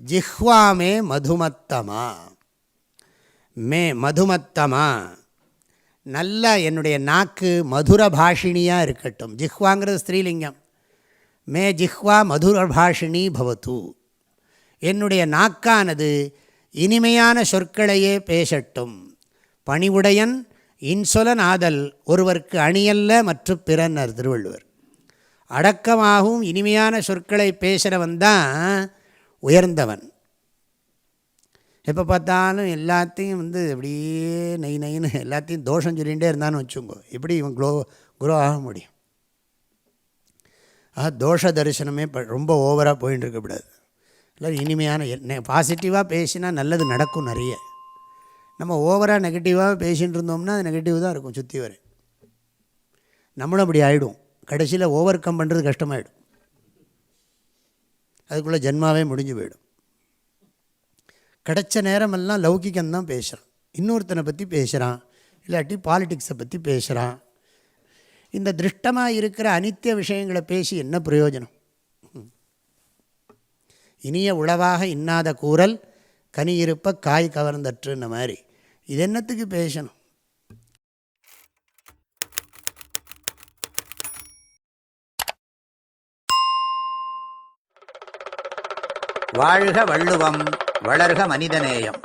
ஜிஹ்வா மே மதுமத்தமா, மே மதுமத்தமா, நல்ல என்னுடைய நாக்கு மதுர பாஷினியாக இருக்கட்டும். ஜிஹ்வாங்கிறது ஸ்திரீலிங்கம். மே ஜிஹ்வா மதுர பாஷினி பவத்து, என்னுடைய நாக்கானது இனிமையான சொற்களையே பேசட்டும். பணிவுடையன் இன்சொலன் ஆதல் ஒருவருக்கு அணியல்ல மற்ற பிறன்னர் திருவள்ளுவர். அடக்கமாகவும் இனிமையான சொற்களை பேசுகிறவன் தான் உயர்ந்தவன். எப்போ பார்த்தாலும் எல்லாத்தையும் அப்படியே நைன்னு எல்லாத்தையும் தோஷம் சொல்லிகிட்டே இருந்தான்னு வச்சுக்கோ, எப்படி இவன் குரோ ஆக முடியும்? தோஷ தரிசனமே ரொம்ப ஓவராக போயின்னு இருக்கக்கூடாது. இல்லை இனிமையான பாசிட்டிவாக பேசினா நல்லது நடக்கும் நிறைய. நம்ம ஓவராக நெகட்டிவாக பேசிகிட்டு இருந்தோம்னா அது நெகட்டிவ் தான் இருக்கும் சுற்றி வர. நம்மளும் அப்படி ஆகிடும். கடைசியில் ஓவர் கம் பண்ணுறது கஷ்டமாயிடும். அதுக்குள்ளே ஜென்மாவே முடிஞ்சு போயிடும். கிடைச்ச நேரமெல்லாம் லௌகிக்கம்தான் பேசுகிறான், இன்னொருத்தனை பற்றி பேசுகிறான், இல்லாட்டி பாலிட்டிக்ஸை பற்றி பேசுகிறான். இந்த திருஷ்டமாக இருக்கிற அனித்திய விஷயங்களை பேசி என்ன பிரயோஜனம்? இனிய உளவாக இன்னாத கூறல் கனி இருப்ப காய் கவர்ந்தற்றுன்ன மாதிரி இது என்னத்துக்கு பேசணும்? வாழ்க வள்ளுவம், வளர்க மனிதநேயம்.